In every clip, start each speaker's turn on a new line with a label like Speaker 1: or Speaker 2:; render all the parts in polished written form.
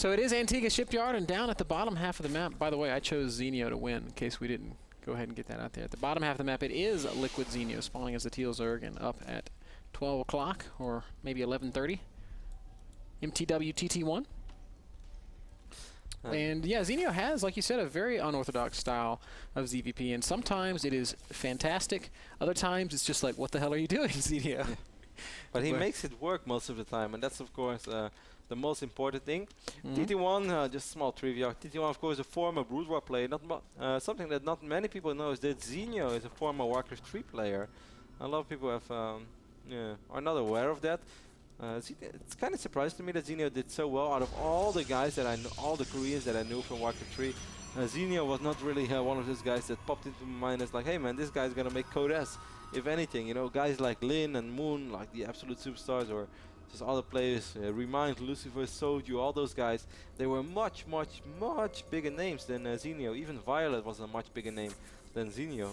Speaker 1: So it is Antigua Shipyard, and down at the bottom half of the map, by the way, I chose Zenio to win, in case we didn't go ahead and get that out there. At the bottom half of the map, it is Liquid Zenio spawning as the Teal Zerg, and up at 12 o'clock, or maybe 11:30, MTW TT1. And yeah, Zenio has, like you said, a very unorthodox style of ZVP, and sometimes it is fantastic. Other times it's just like, what the hell are you doing, Zenio?
Speaker 2: Yeah. But he makes it work most of the time, and that's of course the most important thing. TT1, just small trivia. TT1, of course, a former Brood War player. Something that not many people know is that Zenio is a former Warcraft 3 player. A lot of people have are not aware of that. It's kind of surprising to me that Zenio did so well out of all the guys that I know, all the Koreans that I knew from Warcraft 3. Zenio was not really one of those guys that popped into my mind as like, hey man, this guy's gonna make Code S. If anything, you know, guys like Lin and Moon, like the absolute superstars, or just other players, Remind, Lucifer, Soju, all those guys, they were much bigger names than Zenio. Even Violet was a much bigger name than Zenio.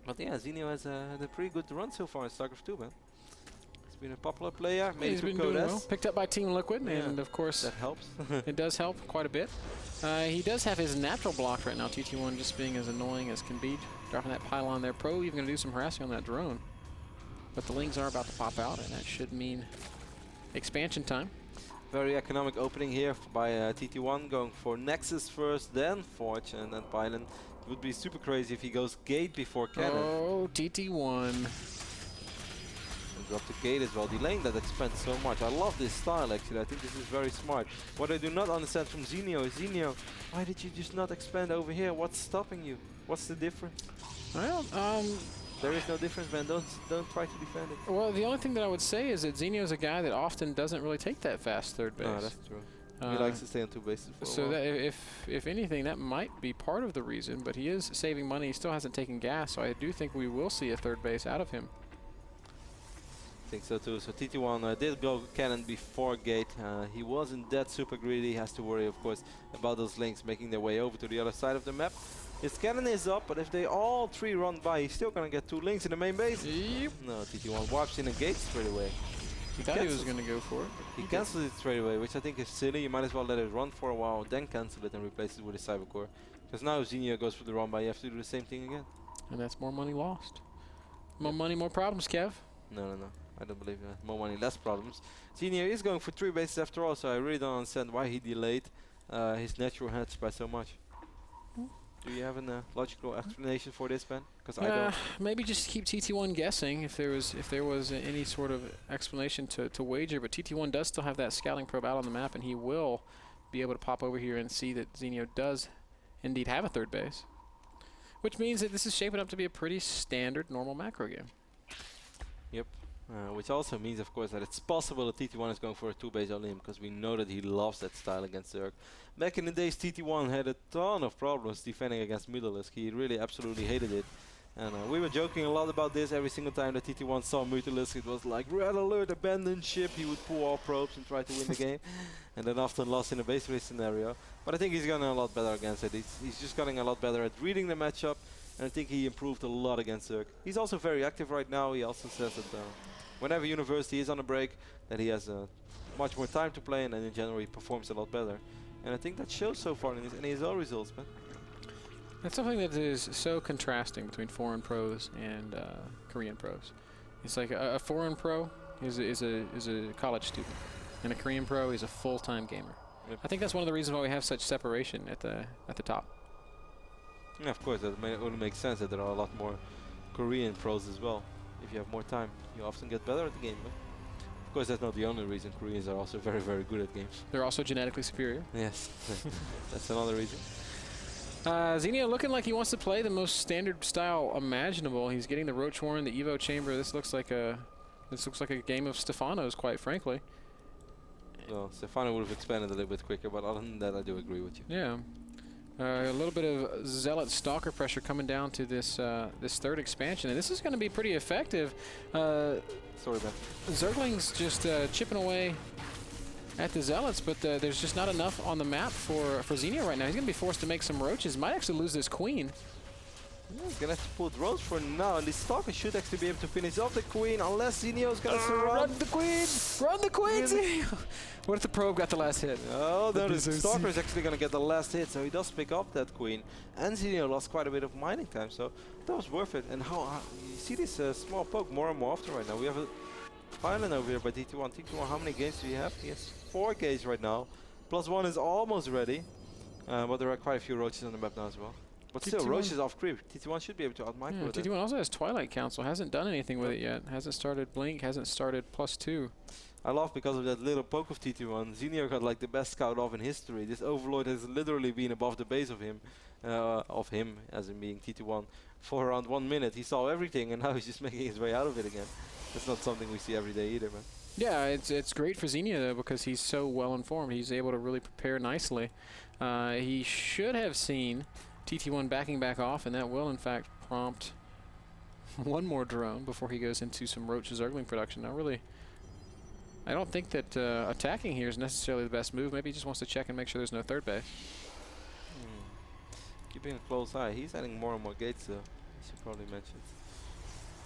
Speaker 2: But yeah, Zenio has had a pretty good run so far in Starcraft II, man. He's been a popular player, made it to Code S.
Speaker 1: Well. Picked up by Team Liquid, and of course
Speaker 2: that helps.
Speaker 1: It does help quite a bit. He does have his natural blocked right now, TT1 just being as annoying as can be. Dropping that pylon there. Pro even going to do some harassing on that drone. But the Lings are about to pop out, and that should mean expansion time.
Speaker 2: Very economic opening here by TT1, going for Nexus first, then Forge, and then Pylon. It would be super crazy if he goes Gate before Cannon.
Speaker 1: Oh, TT1.
Speaker 2: And drop the Gate as well, delaying that expense so much. I love this style, actually. I think this is very smart. What I do not understand from Zenio is, Zenio, why did you just not expand over here? What's stopping you? What's the difference?
Speaker 1: Well,
Speaker 2: there is no difference, man. Don't try to defend it.
Speaker 1: Well, the only thing that I would say is that Zenio's a guy that often doesn't really take that fast third base.
Speaker 2: No, that's true. He likes to stay on two bases for a
Speaker 1: so
Speaker 2: while.
Speaker 1: that if anything, that might be part of the reason, but he is saving money. He still hasn't taken gas, so I do think we will see a third base out of him.
Speaker 2: I think so too. So TT1 did go Cannon before Gate. He wasn't that super greedy. He has to worry, of course, about those Lings making their way over to the other side of the map. His cannon is up, but if they all three run by, he's still gonna get two Lings in the main base.
Speaker 1: Yep.
Speaker 2: No, TT1 warps in a Gate straight away.
Speaker 1: He thought he was gonna go for it.
Speaker 2: He cancels it straight away, which I think is silly. You might as well let it run for a while, then cancel it and replace it with a Cybercore. Because now if Zenio goes for the run by, you have to do the same thing again.
Speaker 1: And that's more money lost. More money, more problems, Kev.
Speaker 2: No. I don't believe that. More money, less problems. Zenio is going for 3 bases after all, so I really don't understand why he delayed his natural hedge by so much. Do you have a logical explanation for this, Ben? Because I don't.
Speaker 1: Maybe just keep TT1 guessing if there was any sort of explanation to wager. But TT1 does still have that scouting probe out on the map, and he will be able to pop over here and see that Zenio does indeed have a third base, which means that this is shaping up to be a pretty standard normal macro game.
Speaker 2: Yep. Which also means, of course, that it's possible that TT1 is going for a 2-base all-in, because we know that he loves that style against Zerg. Back in the days, TT1 had a ton of problems defending against Mutalisk. He really absolutely hated it. And we were joking a lot about this. Every single time that TT1 saw Mutalisk, it was like, red alert, abandoned ship. He would pull all probes and try to win the game. And then often lost in a base race scenario. But I think he's gotten a lot better against it. He's just getting a lot better at reading the matchup. And I think he improved a lot against Zerg. He's also very active right now. He also says that whenever University is on a break, that he has much more time to play, and then in general he performs a lot better. And I think that shows so far in his NASL results, man.
Speaker 1: That's something that is so contrasting between foreign pros and Korean pros. It's like a foreign pro is a college student, and a Korean pro is a full-time gamer. Yep. I think that's one of the reasons why we have such separation at the top.
Speaker 2: Yeah, of course, that only makes sense that there are a lot more Korean pros as well. If you have more time, you often get better at the game. But of course, that's not the only reason. Koreans are also very, very good at games.
Speaker 1: They're also genetically superior.
Speaker 2: Yes, that's another reason.
Speaker 1: Zenio looking like he wants to play the most standard style imaginable. He's getting the Roach Warren, the Evo Chamber. This looks like a game of Stefano's, quite frankly.
Speaker 2: Well, Stefano would have expanded a little bit quicker, but other than that, I do agree with you.
Speaker 1: Yeah. A little bit of Zealot Stalker pressure coming down to this this third expansion, and this is going to be pretty effective.
Speaker 2: Sorry, Ben.
Speaker 1: Zergling's just chipping away at the Zealots, but there's just not enough on the map for Zenio right now. He's going to be forced to make some roaches. Might actually lose this queen.
Speaker 2: Yeah, he's gonna have to pull drones for now, and the Stalker should actually be able to finish off the Queen, unless Zenio's gonna surround.
Speaker 1: Run the Queen! Run the Queen, Zenio! What if the probe got the last hit?
Speaker 2: Oh, no, the Stalker is actually gonna get the last hit, so he does pick up that Queen. And Zenio lost quite a bit of mining time, so that was worth it. And how you see this small poke more and more often right now. We have a pylon over here by TT1. TT1, how many games do you have? He has 4 games right now. +1 is almost ready, but there are quite a few roaches on the map now as well. But still, roaches off creep. TT1 should be able to out-micro with it.
Speaker 1: TT1 also has Twilight Council, hasn't done anything with it yet. Hasn't started Blink, hasn't started +2.
Speaker 2: I love because of that little poke of TT1. Zenio got like the best scout off in history. This Overlord has literally been above the base of him, as in being TT1, for around 1 minute. He saw everything, and now he's just making his way out of it again. That's not something we see every day either, man.
Speaker 1: Yeah, it's great for Zenio though, because he's so well informed. He's able to really prepare nicely. He should have seen TT1 backing back off, and that will in fact prompt one more drone before he goes into some Roach Zergling production. Now really, I don't think that attacking here is necessarily the best move. Maybe he just wants to check and make sure there's no third base.
Speaker 2: Keeping a close eye. He's adding more and more gates though. I should probably mention.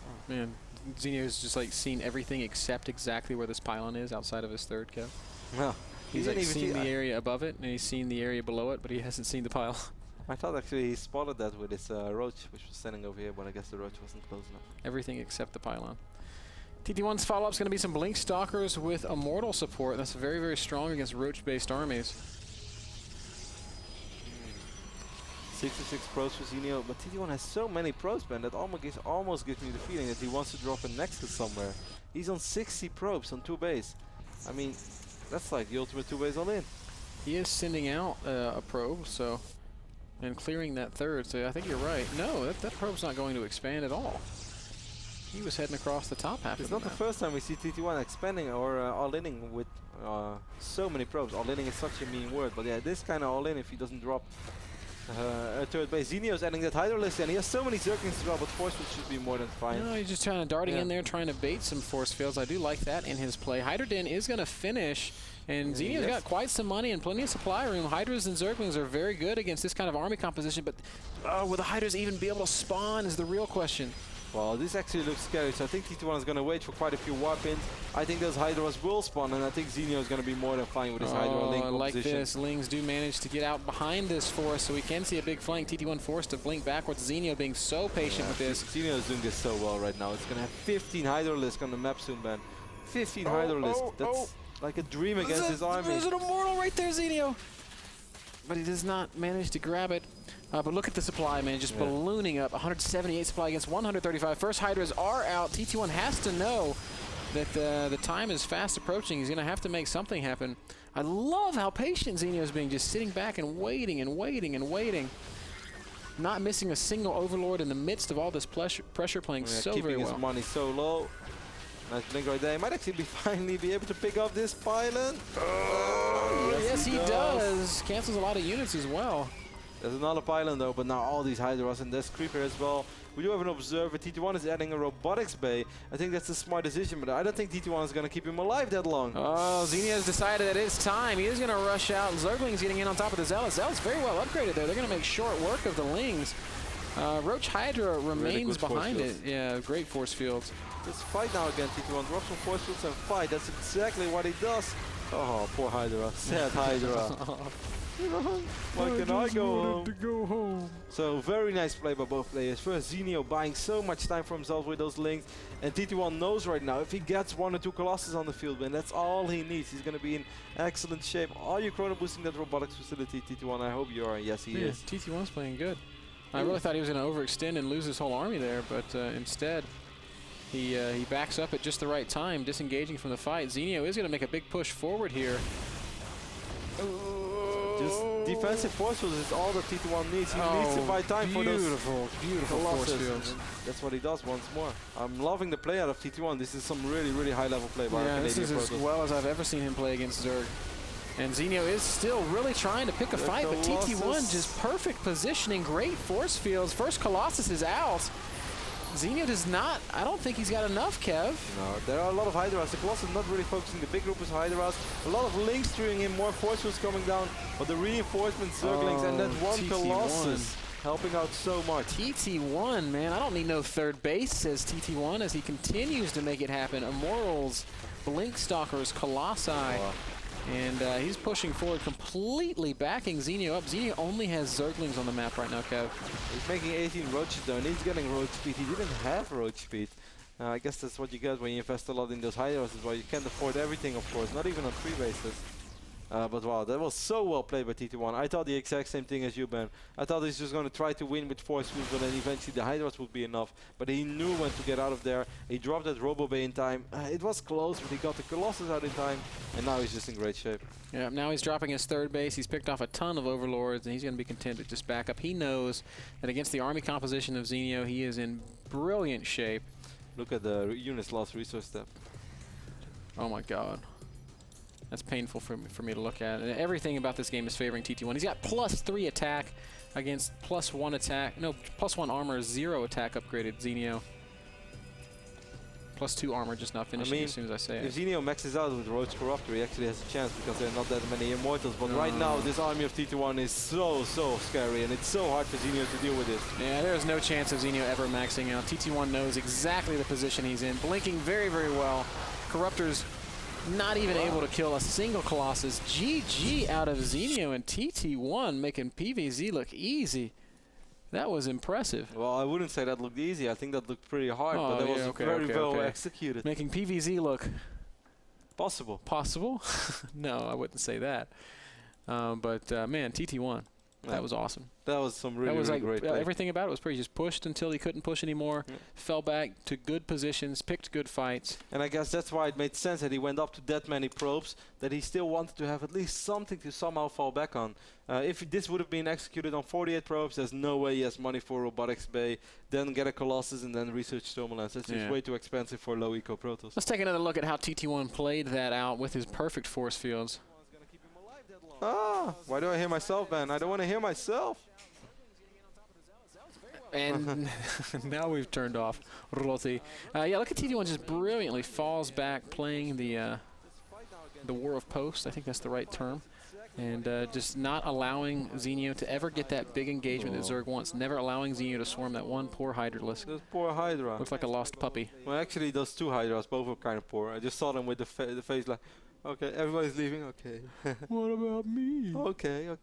Speaker 1: Oh man, Zenio's just like seen everything except exactly where this pylon is outside of his third kill.
Speaker 2: No.
Speaker 1: He's like seen the area above it, and he's seen the area below it, but he hasn't seen the pylon.
Speaker 2: I thought actually he spotted that with his roach, which was standing over here, but I guess the roach wasn't close enough.
Speaker 1: Everything except the pylon. TT1's follow-up is going to be some Blink Stalkers with Immortal support. That's very, very strong against Roach-based armies.
Speaker 2: 66 probes for Zenio, but TT1 has so many probes, man, that almost gives me the feeling that he wants to drop a Nexus somewhere. He's on 60 probes on 2 base. I mean, that's like the ultimate 2 base all in.
Speaker 1: He is sending out a probe, so, and clearing that third, so I think you're right. No, that probe's not going to expand at all. He was heading across the top half of the map.
Speaker 2: It's not the first time we see TT1 expanding or all-inning with so many probes. All-inning is such a mean word, but yeah, this kind of all-in if he doesn't drop a third base. Zenio's adding that Hydralisk, and he has so many Zerglings as well, but Force Field should be more than fine.
Speaker 1: No, he's just trying to darting in there, trying to bait some Force Fields. I do like that in his play. Hydra is going to finish, and Zenio's got quite some money and plenty of supply room. Hydras and Zerglings are very good against this kind of army composition, but will the Hydras even be able to spawn is the real question.
Speaker 2: Well, this actually looks scary, so I think TT1 is going to wait for quite a few warp ins. I think those Hydras will spawn, and I think Zenio is going to be more than fine with his Hydra Link composition.
Speaker 1: Like this, Lings do manage to get out behind this Force, so we can see a big flank. TT1 forced to blink backwards. Zenio being so patient with this.
Speaker 2: Zenio is doing this so well right now. It's going to have 15 Hydralisk on the map soon, man. 15 Hydralisk. That's like a dream against his army.
Speaker 1: There's an Immortal right there, Zenio. But he does not manage to grab it. But look at the supply, man, just ballooning up. 178 supply against 135. First Hydras are out. TT1 has to know that the time is fast approaching. He's going to have to make something happen. I love how patient Zenio is being, just sitting back and waiting and waiting and waiting. Not missing a single Overlord in the midst of all this pressure, playing so very well.
Speaker 2: Keeping his money so low. Nice blink right there. He might actually finally be able to pick up this pylon.
Speaker 1: Yes, he does. Cancels a lot of units as well.
Speaker 2: There's another pylon though, but now all these Hydras and this creeper as well. We do have an observer. TT1 is adding a robotics bay. I think that's a smart decision, but I don't think TT1 is going to keep him alive that long.
Speaker 1: Oh, Zenio has decided that it's time. He is going to rush out. Zergling's getting in on top of the Zealous. Zealous very well upgraded there. They're going to make short work of the Lings. Roach Hydra remains behind it. Yeah, great force fields.
Speaker 2: Let's fight now again. TT1 drops some force fields and fight. That's exactly what he does. Oh, poor Hydra. Sad Hydra. Why can I go home? So very nice play by both players. First Zenio buying so much time for himself with those Lings, and TT1 knows right now if he gets 1 or 2 Colossus on the field, man, that's all he needs. He's going to be in excellent shape. Are you chrono boosting that robotics facility, TT1? I hope you are. Yes, he is.
Speaker 1: TT1's playing good. I really thought he was going to overextend and lose his whole army there, but instead he backs up at just the right time, disengaging from the fight. Zenio is going to make a big push forward here.
Speaker 2: Just defensive force fields is all that TT1 needs. He needs to buy time for those
Speaker 1: beautiful force fields.
Speaker 2: That's what he does once more. I'm loving the play out of TT1. This is some really, really high level play by our Canadian
Speaker 1: this is as well as I've ever seen him play against Zerg. And Zenio is still really trying to pick a fight, but TT1 just perfect positioning, great force fields. First Colossus is out. Zenio does not, I don't think he's got enough, Kev.
Speaker 2: No, there are a lot of Hydras. The Colossus not really focusing. The big group is Hydras. A lot of Lings streaming in, more force fields coming down. But the reinforcements, Zerglings, and then one
Speaker 1: TT1.
Speaker 2: Colossus. helping out so much.
Speaker 1: TT1, man, I don't need no third base, says TT1 as he continues to make it happen. Immortals, Blinkstalkers, Colossi, and he's pushing forward, completely backing Zenio up. Zenio only has Zerglings on the map right now, Kev.
Speaker 2: He's making 18 roaches though, and he's getting roach speed. He didn't have roach speed. I guess that's what you get when you invest a lot in those Hydras as well. You can't afford everything, of course, not even on 3 bases. But wow, that was so well played by TT1. I thought the exact same thing as you, Ben. I thought he's just going to try to win with 4 screws, but then eventually the Hydras would be enough. But he knew when to get out of there. He dropped that Robo Bay in time. It was close, but he got the Colossus out in time, and now he's just in great shape.
Speaker 1: Yeah, now he's dropping his third base. He's picked off a ton of Overlords, and he's going to be content to just back up. He knows that against the army composition of Zenio, he is in brilliant shape.
Speaker 2: Look at the unit's lost resource step.
Speaker 1: Oh my god. That's painful for me to look at. And everything about this game is favoring TT1. He's got +3 attack against +1 attack. No, +1 armor, 0 attack upgraded Zenio. +2 armor just not finishing as soon as I say
Speaker 2: if
Speaker 1: it.
Speaker 2: Zenio maxes out with Roach Corruptor, he actually has a chance because there are not that many Immortals. But right now, this army of TT1 is so scary, and it's so hard for Zenio to deal with this.
Speaker 1: Yeah, there's no chance of Zenio ever maxing out. TT1 knows exactly the position he's in, blinking very, very well. Corruptor's not even able to kill a single Colossus. GG out of Zenio, and TT1 making PVZ look easy. That was impressive.
Speaker 2: Well, I wouldn't say that looked easy. I think that looked pretty hard, but that was very well executed.
Speaker 1: Making PVZ look
Speaker 2: possible.
Speaker 1: Possible? No, I wouldn't say that. But man, TT1, that was awesome.
Speaker 2: That was some really great play.
Speaker 1: Everything about it was pretty. He just pushed until he couldn't push anymore, fell back to good positions, picked good fights.
Speaker 2: And I guess that's why it made sense that he went up to that many probes, that he still wanted to have at least something to somehow fall back on. If this would have been executed on 48 probes, there's no way he has money for Robotics Bay, then get a Colossus and then research Stormlands. That's just way too expensive for low eco Protoss.
Speaker 1: Let's take another look at how TT1 played that out with his perfect force fields.
Speaker 2: Why do I hear myself, man? I don't want to hear myself.
Speaker 1: And now we've turned off Roti. Yeah, look at TT1 just brilliantly falls back, playing the War of Posts. I think that's the right term. And just not allowing Zenio to ever get that big engagement that Zerg wants. Never allowing Zenio to swarm that one poor Hydralisk.
Speaker 2: This poor Hydra.
Speaker 1: Looks like a lost puppy.
Speaker 2: Well, actually, those 2 Hydras, both were kind of poor. I just saw them with the face like, okay, everybody's leaving, okay.
Speaker 1: What about me?
Speaker 2: Okay.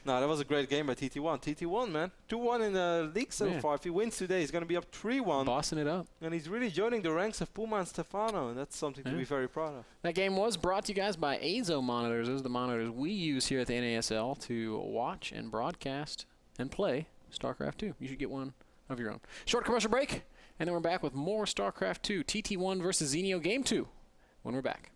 Speaker 2: No, that was a great game by TT1. TT1, man. 2-1 in the league so far. If he wins today, he's going to be up 3-1.
Speaker 1: Bossing it up.
Speaker 2: And he's really joining the ranks of Puma and Stefano, and that's something to be very proud of.
Speaker 1: That game was brought to you guys by Azo monitors. Those are the monitors we use here at the NASL to watch and broadcast and play StarCraft II. You should get one of your own. Short commercial break, and then we're back with more StarCraft II. TT1 versus Zenio Game 2 when we're back.